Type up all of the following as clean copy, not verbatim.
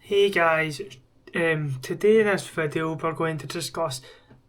Hey guys, today in this video we're going to discuss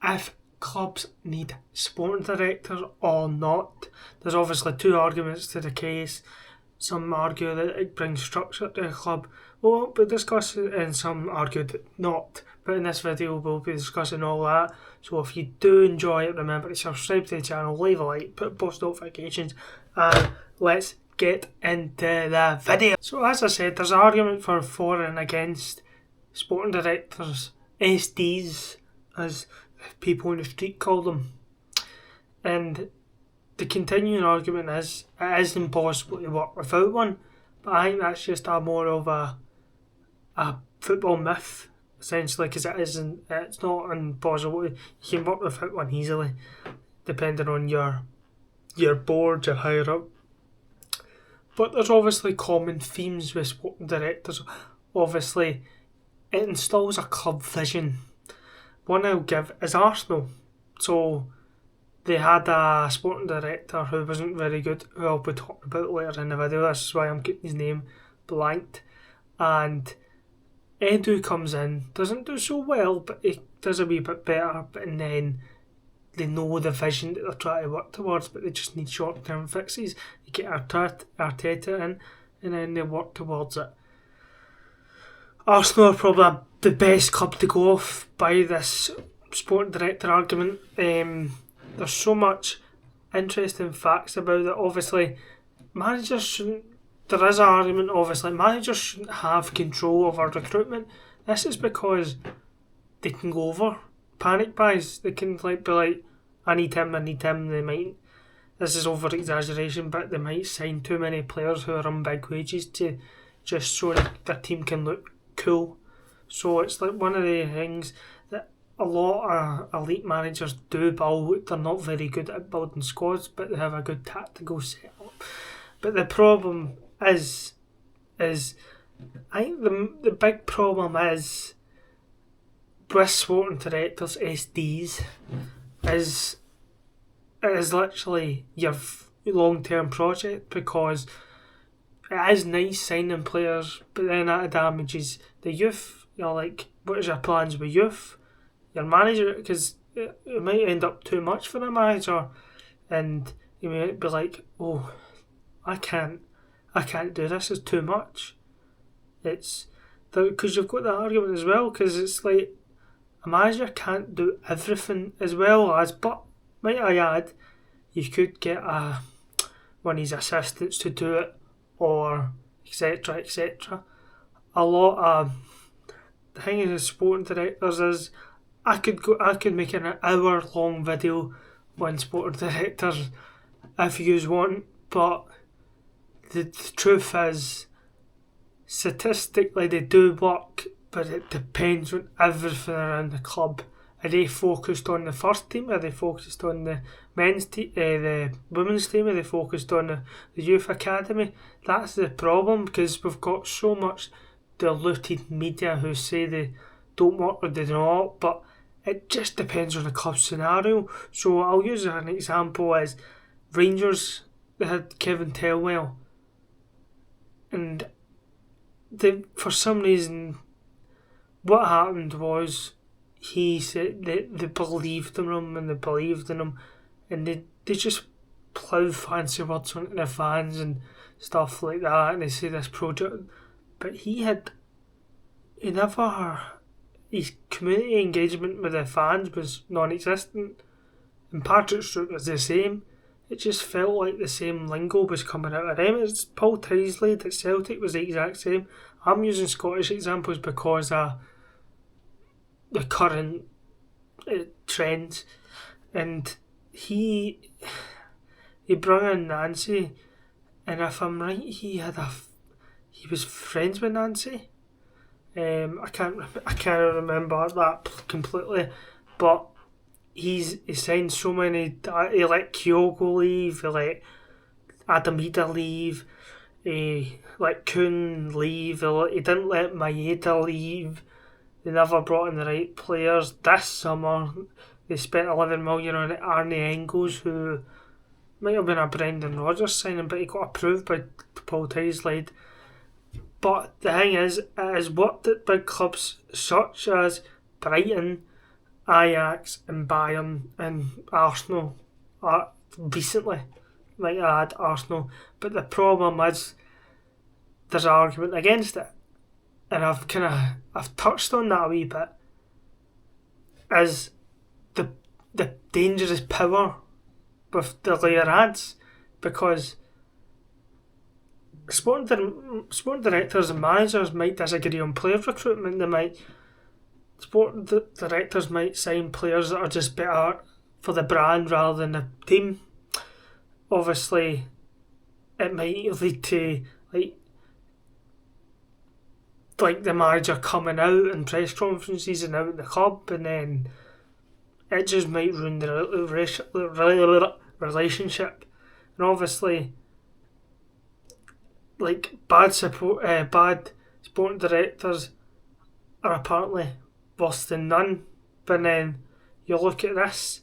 if clubs need sporting directors or not. There's obviously two arguments to the case. Some argue that it brings structure to a club. We'll be discussing and some argue that not. But in this video we'll be discussing all that. So if you do enjoy it, remember to subscribe to the channel, leave a like, put post notifications, and let's get into the video. So as I said, there's an argument for and against sporting directors, SDs as people in the street call them. And the continuing argument is it is impossible to work without one, but I think that's just more of a football myth, essentially, because it's not impossible. You can work without one easily, depending on your board, your higher up. But there's obviously common themes with sporting directors. Obviously, it installs a club vision. One I'll give is Arsenal. So they had a sporting director who wasn't very good, who I'll be talking about later in the video. This is why I'm keeping his name blanked. And Edu comes in, doesn't do so well, but he does a wee bit better. And then they know the vision that they're trying to work towards, but they just need short-term fixes. You get Arteta in, and then they work towards it. Arsenal are probably the best club to go off by this sporting director argument. There's so much interesting facts about it. Obviously, managers shouldn't. There is an argument. Obviously, managers shouldn't have control over recruitment. This is because they can go over panic buys. They can be like, I need him. They might. This is over exaggeration, but they might sign too many players who are on big wages to just so that their team can look cool. So it's like one of the things that a lot of elite managers do build. They're not very good at building squads, but they have a good tactical setup. But the problem is I think the big problem is with sporting directors, SDs, is it is literally your long-term project, because it is nice signing players, but then that damages the youth. You're like, what is your plans with youth? Your manager, because it might end up too much for the manager, and you might be like, oh, I can't do this, it's too much. It's because you've got that argument as well, because it's like a manager can't do everything as well as, but might I add, you could get one of his assistants to do it, or etc. etc. A lot of the thing with sporting directors is I could make an hour long video on sporting directors if you want, but the truth is statistically they do work, but it depends on everything around the club. Are they focused on the first team? Are they focused on the men's team, the women's team? Are they focused on the youth academy? That's the problem, because we've got so much diluted media who say they don't work or they don't, but it just depends on the club scenario. So I'll use an example as Rangers. They had Kevin Tellwell, and for some reason what happened was he said they believed in him and they just plough fancy words onto the fans and stuff like that, and they say this project, but his community engagement with the fans was non-existent, and Patrick Stewart was the same. It just felt like the same lingo was coming out of them. It's Paul Tyslade at Celtic was the exact same. I'm using Scottish examples because the current trends, and he brought in Nancy, and if I'm right, he was friends with Nancy. I can't remember that completely, but he signed so many. He let Kyogo leave. He let Adamida leave. He let Kuhn leave. He didn't let Maeda leave. They never brought in the right players. This summer, they spent 11 million on Arne Engels, who might have been a Brendan Rodgers signing, but he got approved by Paul Tyslade. But the thing is, it has worked at big clubs such as Brighton, Ajax and Bayern and Arsenal recently. Like I had Arsenal. But the problem is there's an argument against it. And I've touched on that a wee bit. Is the dangerous power with the layer ads, because sporting directors and managers might disagree on player recruitment. Sporting directors might sign players that are just better for the brand rather than the team. Obviously, it might lead to like the manager coming out in press conferences and out in the club, and then it just might ruin the relationship. And obviously, like bad sporting directors are apparently worse than none. But then you look at this,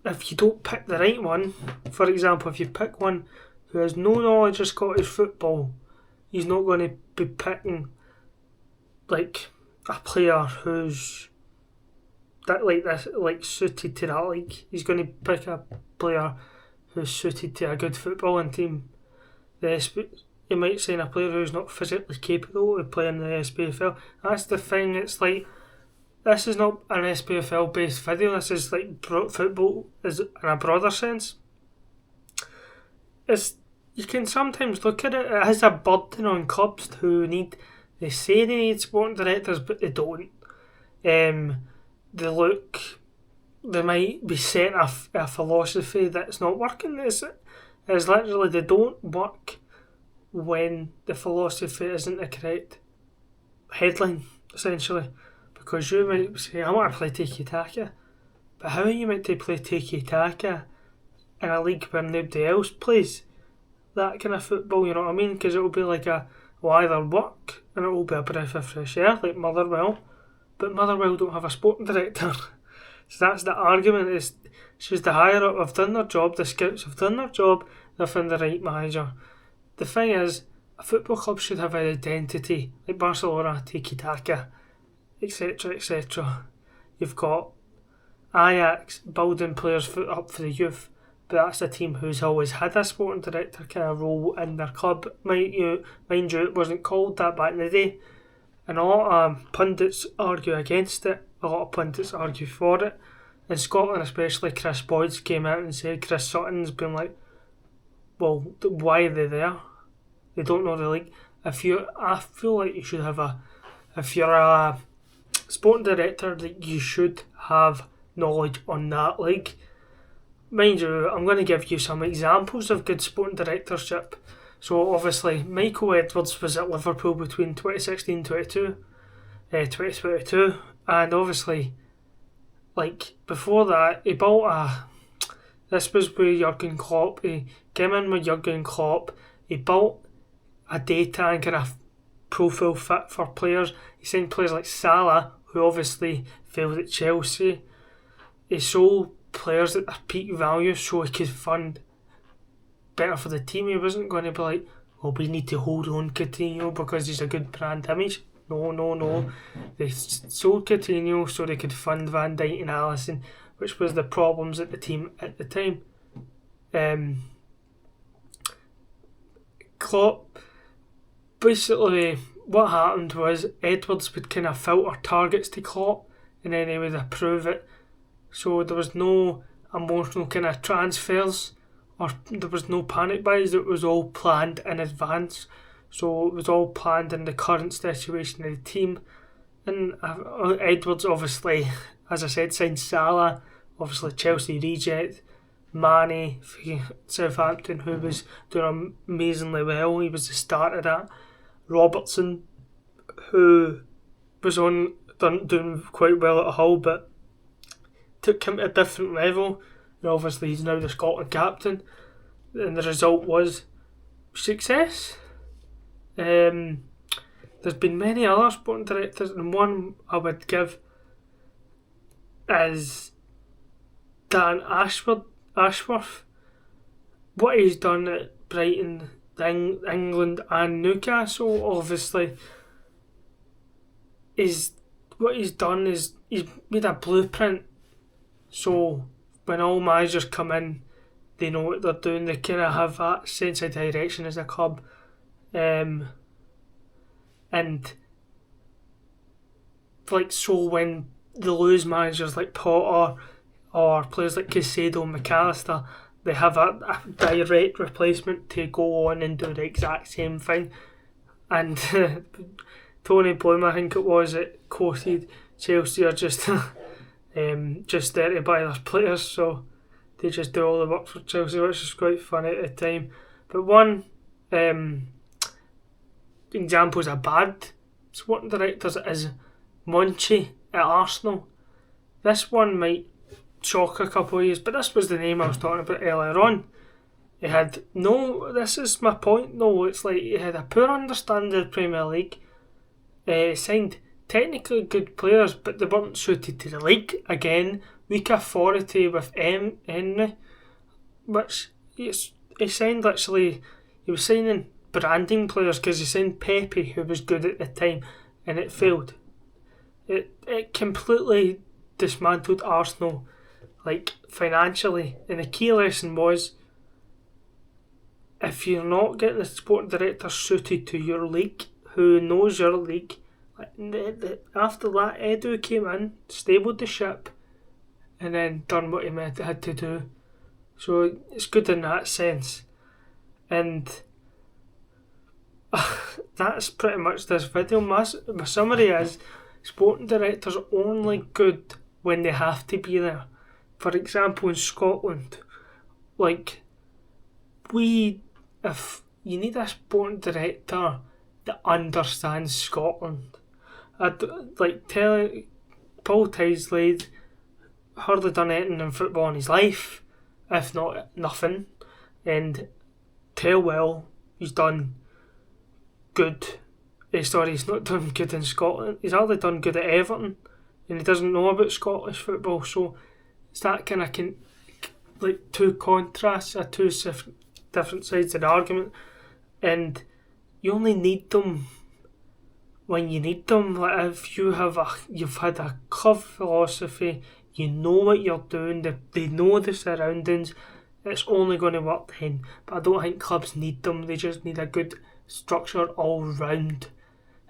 if you don't pick the right one, for example, if you pick one who has no knowledge of Scottish football, he's not going to be picking like a player who's suited to that league. He's going to pick a player who's suited to a good footballing team. You might sign a player who's not physically capable of playing the SPFL. That's the thing. It's like, this is not an SPFL based video. This is like football is in a broader sense. You can sometimes look at it. It has a burden on clubs they say they need sporting directors, but they don't. They might be set a philosophy that's not working. It's literally they don't work when the philosophy isn't the correct headline, essentially. Because you might say, I want to play tiki-taka, but how are you meant to play tiki-taka in a league where nobody else plays that kind of football, you know what I mean? Because it will be like will either work and it will be a breath of fresh air, like Motherwell, but Motherwell don't have a sporting director. So that's the argument. It's just the higher up have done their job, the scouts have done their job, they've found the right manager. The thing is, a football club should have an identity, like Barcelona, tiki-taka, etc, etc. You've got Ajax building players up for the youth, but that's a team who's always had a sporting director kind of role in their club. Mind you, it wasn't called that back in the day, and a lot of pundits argue against it, a lot of pundits argue for it. In Scotland especially, Chris Boyd's came out and said Chris Sutton's been like, well, why are they there? They don't know the league. I feel like you should have if you're a sporting director, that you should have knowledge on that league. Mind you, I'm going to give you some examples of good sporting directorship. So obviously, Michael Edwards was at Liverpool between 2016-22, and obviously, like before that, he built this was with Jurgen Klopp. He came in with Jurgen Klopp. He built a data and kind of profile fit for players. He signed players like Salah, who obviously failed at Chelsea. He sold players at their peak value so he could fund better for the team. He wasn't going to be like, well, we need to hold on Coutinho because he's a good brand image. No. They sold Coutinho so they could fund Van Dijk and Alisson, which was the problems at the team at the time. Klopp, basically what happened was Edwards would kind of filter targets to Klopp and then he would approve it. So there was no emotional kind of transfers, or there was no panic buys. It was all planned in advance. So it was all planned in the current situation of the team. And Edwards obviously, as I said, signed Salah, obviously Chelsea reject, Mane for Southampton, who was doing amazingly well. He was the start of that. Robertson, who was doing quite well at Hull, but took him to a different level. And obviously he's now the Scotland captain, and the result was success. There's been many other sporting directors, and one I would give is Dan Ashworth. What he's done at Brighton England and Newcastle, obviously, is what he's done is he's made a blueprint. So when all managers come in, they know what they're doing. They kind of have that sense of direction as a club, and like so when they lose managers like Potter or players like Caicedo and McAllister, they have a direct replacement to go on and do the exact same thing. And Tony Bloom, I think it was, it quoted Chelsea are just just there to buy their players, so they just do all the work for Chelsea, which is quite funny at the time. But one example is a bad sporting directors is Monchi at Arsenal. This one might shock a couple of years, but this was the name I was talking about earlier on. He had this is my point, it's like he had a poor understanding of the Premier League, signed technically good players, but they weren't suited to the league. Again, weak authority with Henry, which he signed literally, he was signing branding players because he signed Pepe, who was good at the time, and it failed. It completely dismantled Arsenal, like financially, and the key lesson was, if you're not getting the sporting director suited to your league, who knows your league, after that, Edu came in, stabled the ship, and then done what he had to do. So it's good in that sense. And that's pretty much this video. My summary is, sporting directors are only good when they have to be there. For example, in Scotland, like, if you need a sporting director that understands Scotland. Paul Tislade hardly done anything in football in his life, if not nothing, and Tellwell, he's done good. He's not done good in Scotland. He's hardly done good at Everton, and he doesn't know about Scottish football. So it's that kind of two contrasts, or two different sides of the argument, and you only need them when you need them. Like if you've had a club philosophy, you know what you're doing, they know the surroundings, it's only going to work then. But I don't think clubs need them, they just need a good structure all round,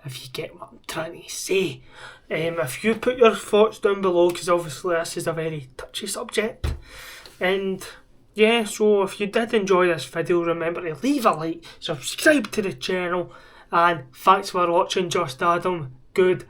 if you get what I'm trying to say. If you put your thoughts down below, because obviously this is a very touchy subject. And yeah, so if you did enjoy this video, remember to leave a like, subscribe to the channel, and thanks for watching. Just Adam, good